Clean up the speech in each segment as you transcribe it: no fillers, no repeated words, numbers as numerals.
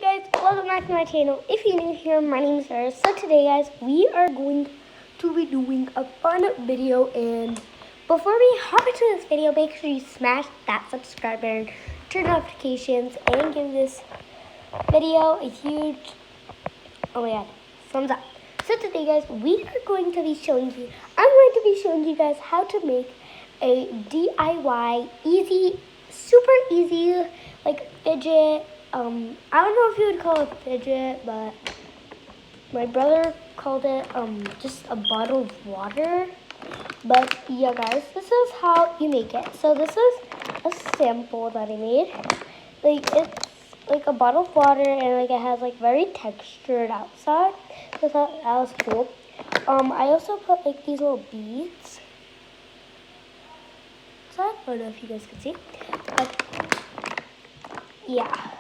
guys, welcome back to my channel. If you're new here, my name is Sarah. So today guys, we are going to be doing a fun video, and before we hop into this video, make sure you smash that subscribe button, turn notifications, and give this video a huge, thumbs up. So today guys, I'm going to be showing you guys how to make a DIY super easy, like fidget. I don't know if you would call it fidget, but my brother called it just a bottle of water. But yeah guys, this is how you make it. So this is a sample that I made. Like it's like a bottle of water, and like it has like very textured outside. So I thought that was cool. I also put like these little beads. So I don't know if you guys can see. But yeah.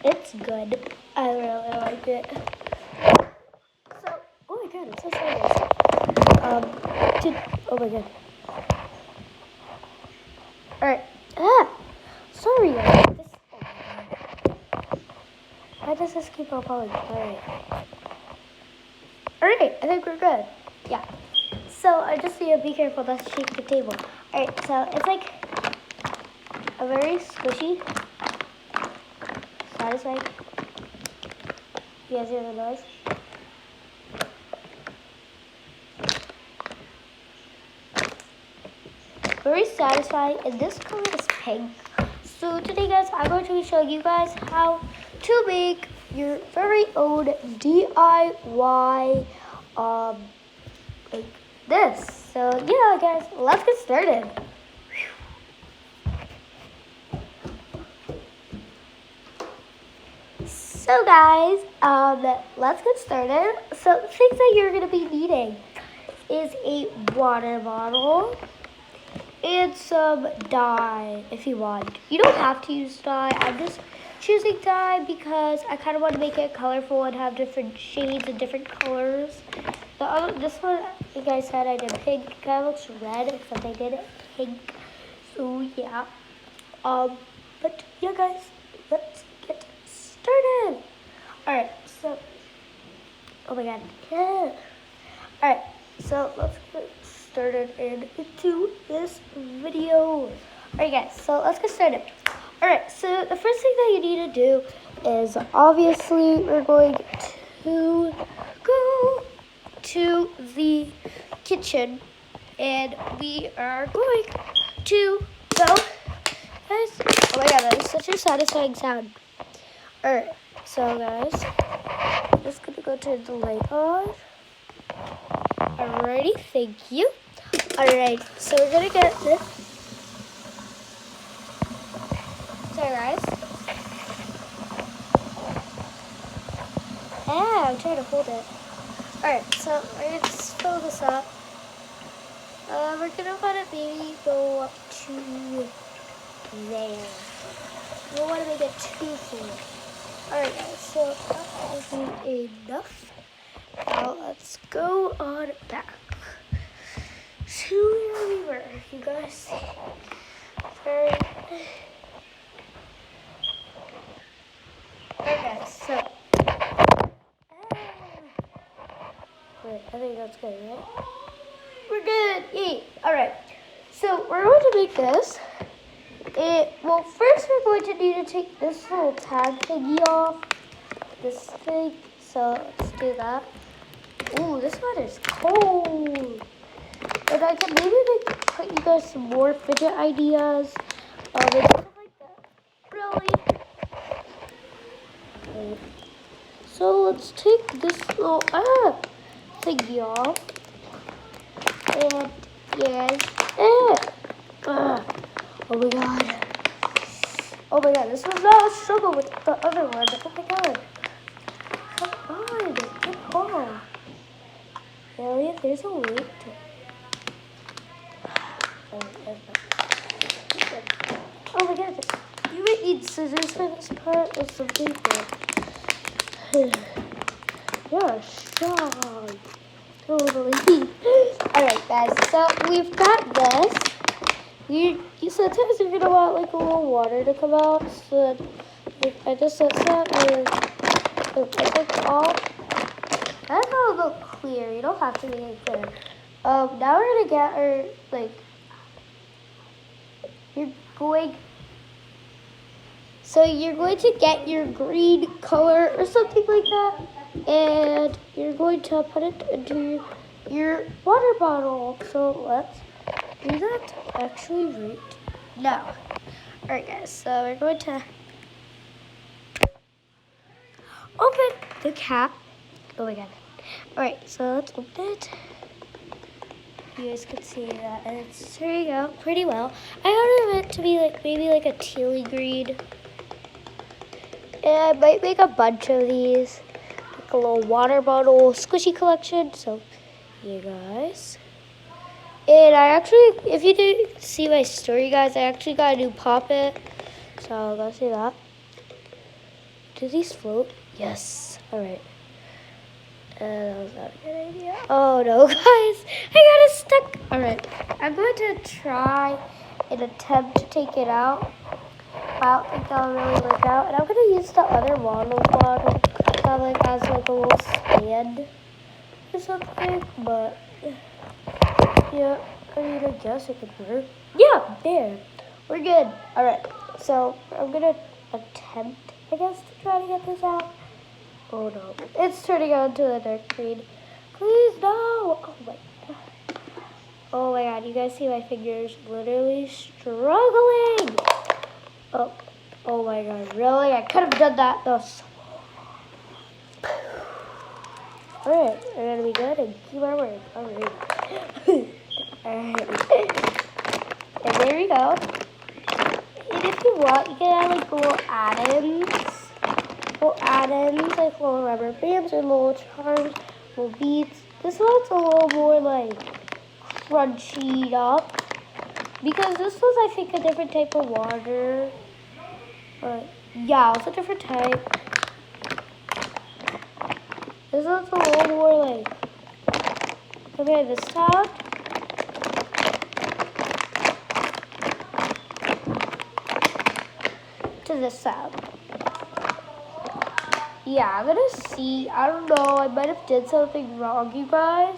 It's good. I really like it. So, oh my god, I'm so sorry. Oh my god. Alright. Sorry guys. Why does this keep on falling? Alright, I think we're good. Yeah. So, I just need to be careful not to shake the table. Alright, so it's like a very squishy. Satisfying. You guys hear the noise? Very satisfying, and this color is pink. So today guys, I'm going to be showing you guys how to make your very own DIY like this. So yeah guys, let's get started. So guys, let's get started. So the things that you're going to be needing is a water bottle and some dye if you want. You don't have to use dye. I'm just choosing dye because I kind of want to make it colorful and have different shades and different colors. This one, like I said, I did pink. It kind of looks red, except I did it pink. So yeah. But yeah guys, let's get started. Alright, so oh my god. Yeah. Alright, so let's get started into this video. Alright guys, so let's get started. Alright, so the first thing that you need to do is obviously we're going to go to the kitchen, and we are going to go, guys. Oh my god, that is such a satisfying sound. Alright, so guys, I'm just gonna go turn the light on. Alrighty, thank you. Alright, so we're gonna get this. Sorry guys. I'm trying to hold it. Alright, so we're gonna fill this up. We're gonna let it maybe go up to there. We don't want to make it too full. Alright guys, so that will be enough. Now let's go on back to where we were. You guys see? Alright guys, so wait, I think that's good, right? We're good. Yay. Alright. So we're going to make this. Well, first we're going to need to take this little tag thingy off. This thing. So let's do that. Ooh, this one is cold. And I can maybe like put you guys some more fidget ideas. And stuff like that. Really. Okay. So let's take this little thingy off. And yes. Oh my god. Oh my god, this was not a struggle with the other one. Oh my god. Come on, get on. Elliot, there's a weight to it. Oh my god. You might need scissors for this part or something. You're strong. Totally. Alright guys, so we've got this. You sometimes you're gonna want like a little water to come out. So then, like, I just set that with like all. That's a little clear. You don't have to make it clear. Now we're gonna get our like. You're going to get your green color or something like that, and you're going to put it into your water bottle. So let's do that actually right now. Alright guys, so we're going to open the cap. Oh my god. Alright, so let's open it. You guys can see that and it's turning out pretty well. I wanted it to be like maybe like a tealy green. And I might make a bunch of these. Like a little water bottle squishy collection. So you guys. And I actually, if you didn't see my story guys, I actually got a new poppet. So go see that. Do these float? Yes. Alright. That was not a good idea. Oh no, guys. I got it stuck. Alright. I'm going to try and attempt to take it out. I don't think that'll really work out. And I'm going to use the other water bottle that like has like a little stand or something. But yeah, I mean, I guess it could work. Yeah, there. We're good. Alright. So I'm going to attempt, I guess, to try to get this out. Oh no, it's turning out into a dark green. Please no! Oh my god. Oh my god, you guys see my fingers literally struggling. Oh my god, really? I could have done that though. Alright, we're gonna be good and keep our word. Alright. Alright. And there we go. And if you want, you can add like little add-ins. Like little rubber bands or little charms, little beads. This one's a little more like crunchy up because this was, I think, a different type of water. But yeah, it's a different type. This one's a little more like, okay, this sound. To this sound. Yeah, I'm gonna see. I don't know. I might have did something wrong, you guys.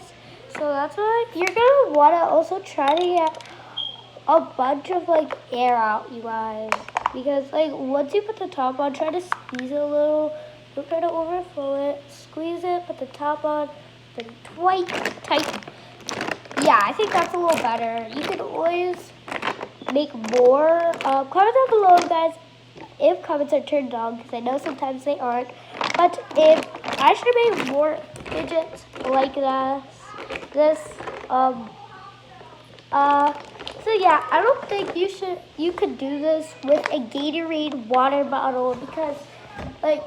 So that's why you're gonna wanna also try to get a bunch of like air out, you guys. Because like once you put the top on, try to squeeze it a little. Don't try to overflow it. Squeeze it, put the top on, then tight. Yeah, I think that's a little better. You can always make more. Comment down below, guys, if comments are turned on, because I know sometimes they aren't. But if I should have made more fidgets like this, so yeah, I don't think you could do this with a Gatorade water bottle because, like,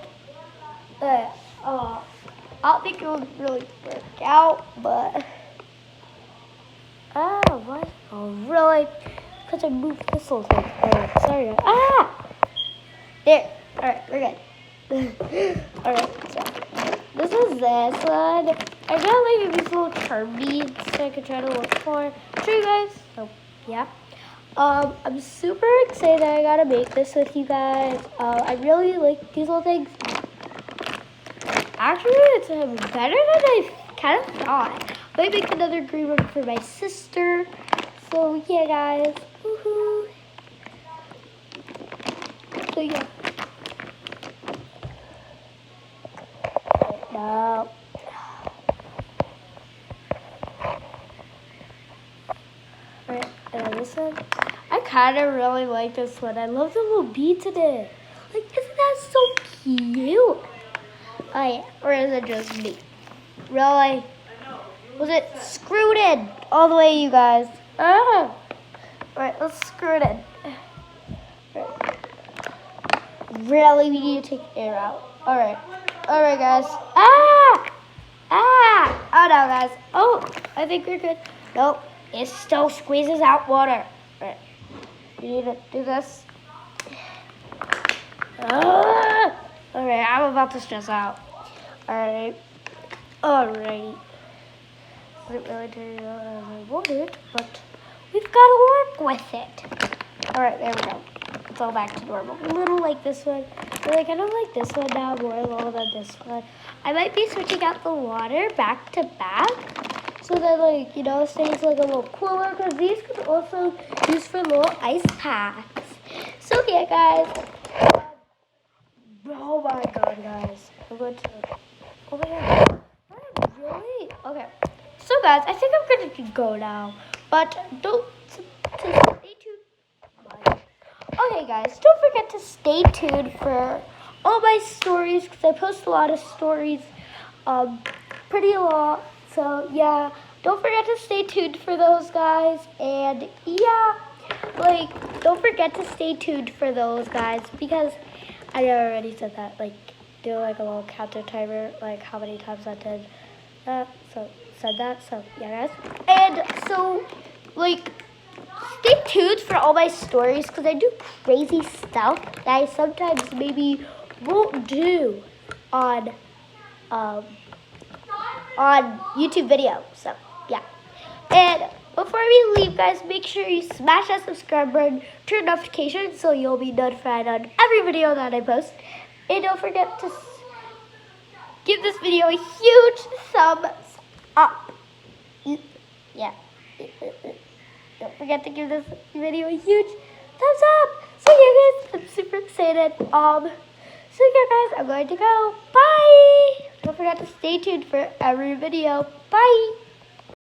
I don't think it would really work out. But what? Oh, really? Because I moved this little thing. Oh, sorry. There. All right, we're good. Alright, so this is this one. I got like these little charm beads so I could try to look for. I'll show you guys. So yeah. I'm super excited that I gotta make this with you guys. I really like these little things. Actually, it's better than I kind of thought. I might make another green one for my sister. So yeah, guys. Woohoo. So yeah. No. Alright, this one. I kind of really like this one. I love the little beads in it. Like, isn't that so cute? Oh yeah, or is it just me? Really? Was it screwed in all the way, you guys? Alright, let's screw it in. Right. Really, we need to take air out. Alright, guys. Oh no, guys. Oh, I think we're good. Nope, it still squeezes out water. Alright, we need to do this. Alright, I'm about to stress out. Alrighty. Doesn't really turn out as I wanted, but we've got to work with it. Alright, there we go. It's all back to normal. A little like this one. But like, I don't like this one now more low than this one. I might be switching out the water back to back. So that like, you know, it stays like a little cooler. Because these could also use for little ice packs. So yeah, guys. Oh my god, guys. I'm going to... Oh my god. Really? Okay. So guys, I think I'm going to go now. But don't... Stay tuned. Okay guys, don't forget to stay tuned for all my stories. Because I post a lot of stories. Pretty a lot. So yeah. Don't forget to stay tuned for those guys. And yeah. Like, don't forget to stay tuned for those guys. Because... I already said that, like, do like a little counter timer, like how many times I did that, so, yeah guys. And so, like, stay tuned for all my stories, because I do crazy stuff that I sometimes maybe won't do on YouTube videos, so, yeah. And before we leave, guys, make sure you smash that subscribe button, turn notifications so you'll be notified on every video that I post. And don't forget to give this video a huge thumbs up. Yeah. Don't forget to give this video a huge thumbs up. So yeah, guys, I'm super excited. So yeah, guys, I'm going to go. Bye. Don't forget to stay tuned for every video. Bye.